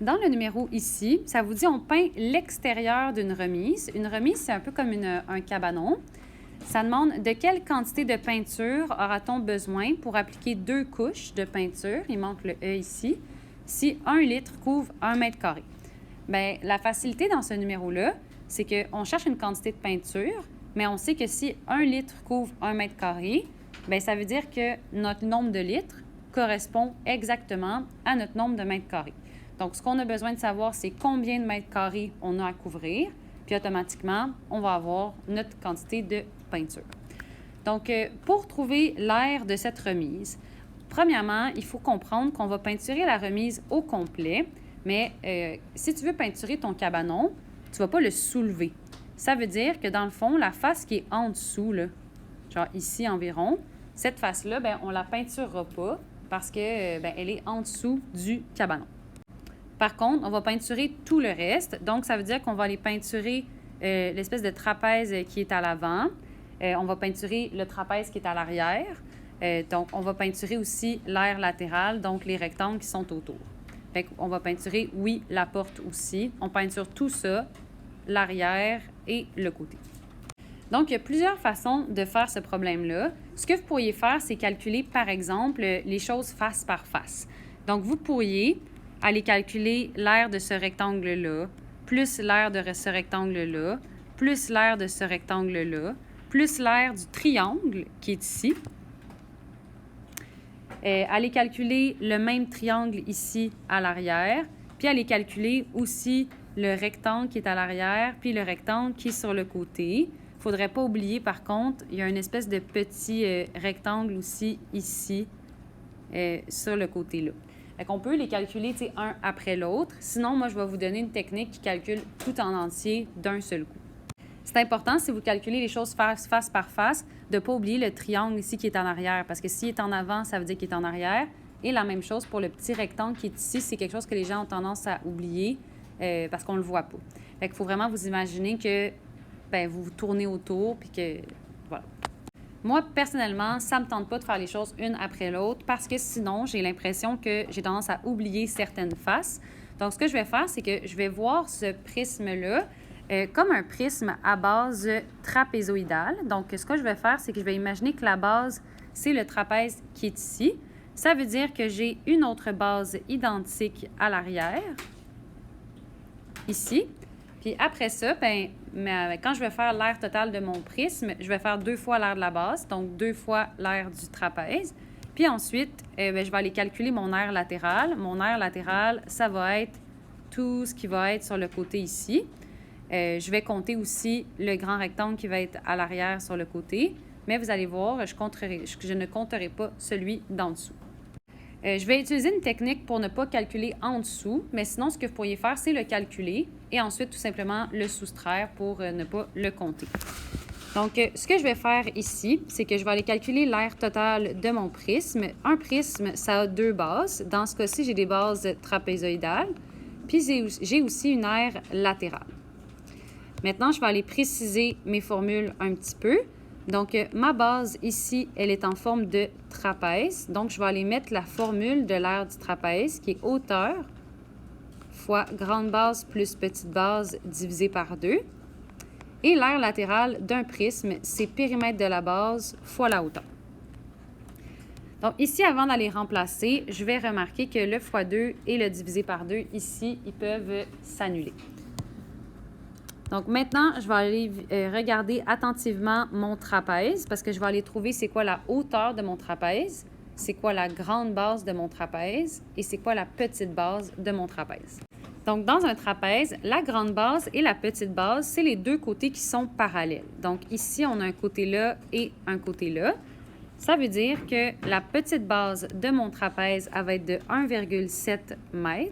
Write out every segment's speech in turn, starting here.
Dans le numéro ici, ça vous dit on peint l'extérieur d'une remise. Une remise, c'est un peu comme un cabanon. Ça demande de quelle quantité de peinture aura-t-on besoin pour appliquer 2 couches de peinture. Il manque le E ici. Si 1 litre couvre 1 mètre carré. Bien, la facilité dans ce numéro-là, c'est qu'on cherche une quantité de peinture, mais on sait que si 1 litre couvre 1 mètre carré, bien, ça veut dire que notre nombre de litres correspond exactement à notre nombre de mètres carrés. Donc, ce qu'on a besoin de savoir, c'est combien de mètres carrés on a à couvrir, puis automatiquement, on va avoir notre quantité de peinture. Donc, pour trouver l'aire de cette remise, premièrement, il faut comprendre qu'on va peinturer la remise au complet, mais si tu veux peinturer ton cabanon, tu ne vas pas le soulever. Ça veut dire que dans le fond, la face qui est en dessous, là, genre ici environ, cette face-là, bien, on ne la peinturera pas parce que, bien, elle est en dessous du cabanon. Par contre, on va peinturer tout le reste. Donc, ça veut dire qu'on va aller peinturer l'espèce de trapèze qui est à l'avant. On va peinturer le trapèze qui est à l'arrière. Donc, on va peinturer aussi l'aire latérale, donc les rectangles qui sont autour. Fait qu'on va peinturer, oui, la porte aussi. On peinture tout ça, l'arrière et le côté. Donc, il y a plusieurs façons de faire ce problème-là. Ce que vous pourriez faire, c'est calculer, par exemple, les choses face par face. Donc, vous pourriez aller calculer l'aire de ce rectangle-là, plus l'aire de ce rectangle-là, plus l'aire de ce rectangle-là, plus l'aire du triangle qui est ici. Aller calculer le même triangle ici à l'arrière, puis aller calculer aussi le rectangle qui est à l'arrière, puis le rectangle qui est sur le côté. Il ne faudrait pas oublier, par contre, il y a une espèce de petit rectangle aussi ici, sur le côté-là. Fait qu'on peut les calculer un après l'autre. Sinon, moi, je vais vous donner une technique qui calcule tout en entier d'un seul coup. C'est important, si vous calculez les choses face par face, de ne pas oublier le triangle ici qui est en arrière, parce que s'il est en avant, ça veut dire qu'il est en arrière. Et la même chose pour le petit rectangle qui est ici, c'est quelque chose que les gens ont tendance à oublier parce qu'on ne le voit pas. Fait qu'il faut vraiment vous imaginer que bien, vous vous tournez autour, puis que, voilà. Moi, personnellement, ça ne me tente pas de faire les choses une après l'autre parce que sinon, j'ai l'impression que j'ai tendance à oublier certaines faces. Donc, ce que je vais faire, c'est que je vais voir ce prisme-là comme un prisme à base trapézoïdale. Donc, ce que je vais faire, c'est que je vais imaginer que la base, c'est le trapèze qui est ici. Ça veut dire que j'ai une autre base identique à l'arrière, ici. Puis après ça, bien, quand je vais faire l'aire totale de mon prisme, je vais faire 2 fois l'aire de la base, donc 2 fois l'aire du trapèze. Puis ensuite, bien, je vais aller calculer mon aire latérale. Mon aire latérale, ça va être tout ce qui va être sur le côté ici. Je vais compter aussi le grand rectangle qui va être à l'arrière sur le côté. Mais vous allez voir, je ne compterai pas celui d'en dessous. Je vais utiliser une technique pour ne pas calculer en dessous, mais sinon, ce que vous pourriez faire, c'est le calculer et ensuite, tout simplement, le soustraire pour ne pas le compter. Donc, ce que je vais faire ici, c'est que je vais aller calculer l'aire totale de mon prisme. Un prisme, ça a 2 bases. Dans ce cas-ci, j'ai des bases trapézoïdales, puis j'ai aussi une aire latérale. Maintenant, je vais aller préciser mes formules un petit peu. Donc, ma base ici, elle est en forme de trapèze. Donc, je vais aller mettre la formule de l'aire du trapèze qui est hauteur fois grande base plus petite base divisé par 2. Et l'aire latérale d'un prisme, c'est périmètre de la base fois la hauteur. Donc, ici, avant d'aller remplacer, je vais remarquer que le fois 2 et le divisé par 2, ici, ils peuvent s'annuler. Donc, maintenant, je vais aller regarder attentivement mon trapèze parce que je vais aller trouver c'est quoi la hauteur de mon trapèze, c'est quoi la grande base de mon trapèze et c'est quoi la petite base de mon trapèze. Donc, dans un trapèze, la grande base et la petite base, c'est les 2 côtés qui sont parallèles. Donc, ici, on a un côté là et un côté là. Ça veut dire que la petite base de mon trapèze, elle va être de 1,7 m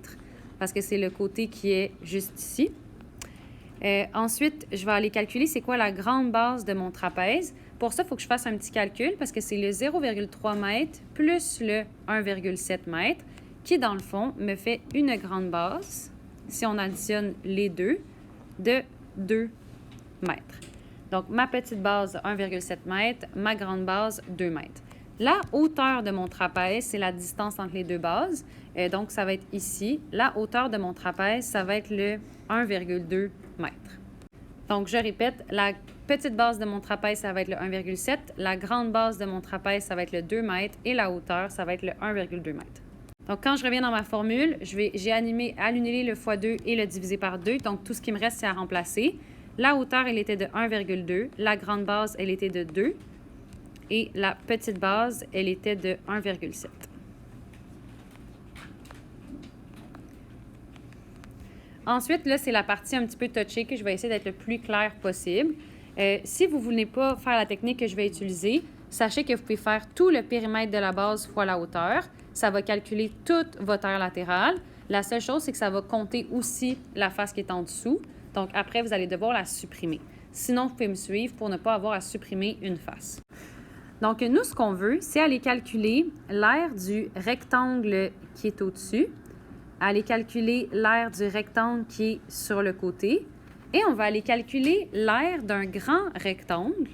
parce que c'est le côté qui est juste ici. Ensuite, je vais aller calculer c'est quoi la grande base de mon trapèze. Pour ça, il faut que je fasse un petit calcul parce que c'est le 0,3 m plus le 1,7 m qui, dans le fond, me fait une grande base, si on additionne les deux, de 2 mètres. Donc, ma petite base, 1,7 m, ma grande base, 2 mètres. La hauteur de mon trapèze, c'est la distance entre les deux bases. Donc, ça va être ici. La hauteur de mon trapèze, ça va être le 1,2 mètres. Donc, je répète, la petite base de mon trapèze, ça va être le 1,7. La grande base de mon trapèze, ça va être le 2 mètres. Et la hauteur, ça va être le 1,2 mètres. Donc, quand je reviens dans ma formule, j'ai annulé le x2 et le divisé par 2. Donc, tout ce qui me reste, c'est à remplacer. La hauteur, elle était de 1,2. La grande base, elle était de 2. Et la petite base, elle était de 1,7. Ensuite, là, c'est la partie un petit peu touchée que je vais essayer d'être le plus clair possible. Si vous ne voulez pas faire la technique que je vais utiliser, sachez que vous pouvez faire tout le périmètre de la base fois la hauteur. Ça va calculer toute votre aire latérale. La seule chose, c'est que ça va compter aussi la face qui est en dessous. Donc, après, vous allez devoir la supprimer. Sinon, vous pouvez me suivre pour ne pas avoir à supprimer une face. Donc, nous, ce qu'on veut, c'est aller calculer l'aire du rectangle qui est au-dessus, aller calculer l'aire du rectangle qui est sur le côté, et on va aller calculer l'aire d'un grand rectangle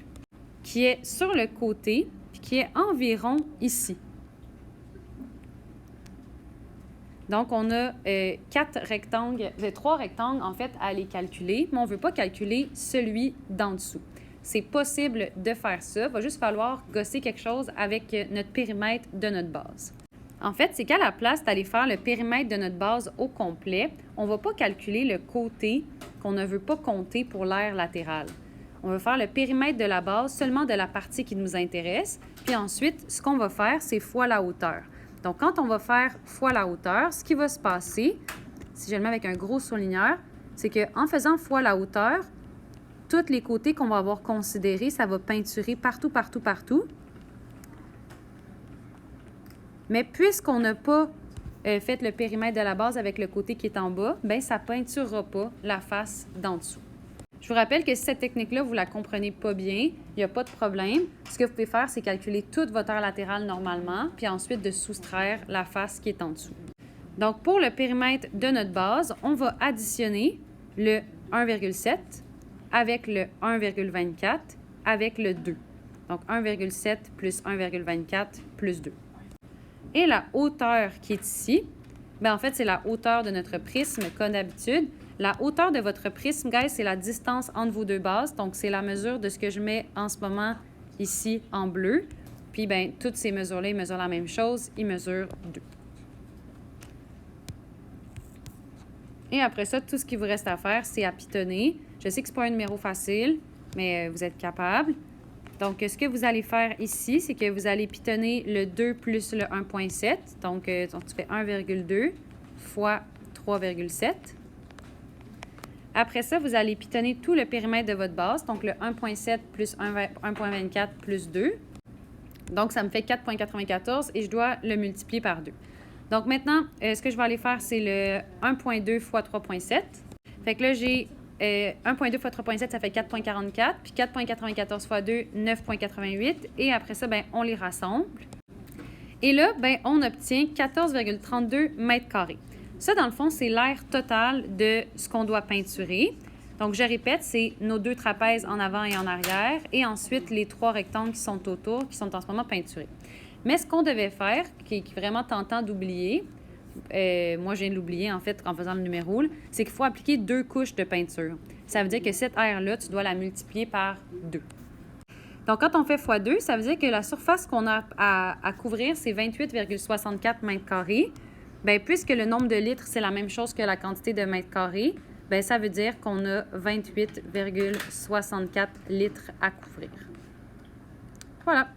qui est sur le côté, puis qui est environ ici. Donc, on a trois rectangles, en fait, à aller calculer, mais on ne veut pas calculer celui d'en dessous. C'est possible de faire ça. Il va juste falloir gosser quelque chose avec notre périmètre de notre base. En fait, c'est qu'à la place d'aller faire le périmètre de notre base au complet, on ne va pas calculer le côté qu'on ne veut pas compter pour l'aire latérale. On va faire le périmètre de la base seulement de la partie qui nous intéresse. Puis ensuite, ce qu'on va faire, c'est fois la hauteur. Donc, quand on va faire fois la hauteur, ce qui va se passer, si je le mets avec un gros surligneur, c'est qu'en faisant fois la hauteur, tous les côtés qu'on va avoir considérés, ça va peinturer partout, partout, partout. Mais puisqu'on n'a pas fait le périmètre de la base avec le côté qui est en bas, bien, ça ne peinturera pas la face d'en dessous. Je vous rappelle que si cette technique-là, vous ne la comprenez pas bien, il n'y a pas de problème. Ce que vous pouvez faire, c'est calculer toute votre aire latérale normalement, puis ensuite de soustraire la face qui est en dessous. Donc, pour le périmètre de notre base, on va additionner le 1,7 avec le 1,24 avec le 2. Donc, 1,7 plus 1,24 plus 2. Et la hauteur qui est ici, bien, en fait, c'est la hauteur de notre prisme, comme d'habitude. La hauteur de votre prisme, guys, c'est la distance entre vos deux bases. Donc, c'est la mesure de ce que je mets en ce moment ici en bleu. Puis, bien, toutes ces mesures-là, ils mesurent la même chose. Ils mesurent 2. Et après ça, tout ce qu'il vous reste à faire, c'est à pitonner. Je sais que ce n'est pas un numéro facile, mais vous êtes capable. Donc, ce que vous allez faire ici, c'est que vous allez pitonner le 2 plus le 1,7. Donc, tu fais 1,2 fois 3,7. Après ça, vous allez pitonner tout le périmètre de votre base. Donc, le 1,7 plus 1,24 plus 2. Donc, ça me fait 4,94 et je dois le multiplier par 2. Donc, maintenant, ce que je vais aller faire, c'est le 1,2 fois 3,7. Fait que là, j'ai 1,2 fois 3,7, ça fait 4,44. Puis 4,94 fois 2, 9,88. Et après ça, ben, on les rassemble. Et là, ben, on obtient 14,32 mètres carrés. Ça, dans le fond, c'est l'aire totale de ce qu'on doit peinturer. Donc, je répète, c'est nos deux trapèzes en avant et en arrière. Et ensuite, les trois rectangles qui sont autour, qui sont en ce moment peinturés. Mais ce qu'on devait faire, qui est vraiment tentant d'oublier, moi, je viens de l'oublier, en fait, en faisant le numéro, c'est qu'il faut appliquer 2 couches de peinture. Ça veut dire que cette aire-là, tu dois la multiplier par 2. Donc, quand on fait x2, ça veut dire que la surface qu'on a à couvrir, c'est 28,64 mètres carrés. Bien, puisque le nombre de litres, c'est la même chose que la quantité de mètres carrés, bien, ça veut dire qu'on a 28,64 litres à couvrir. Voilà.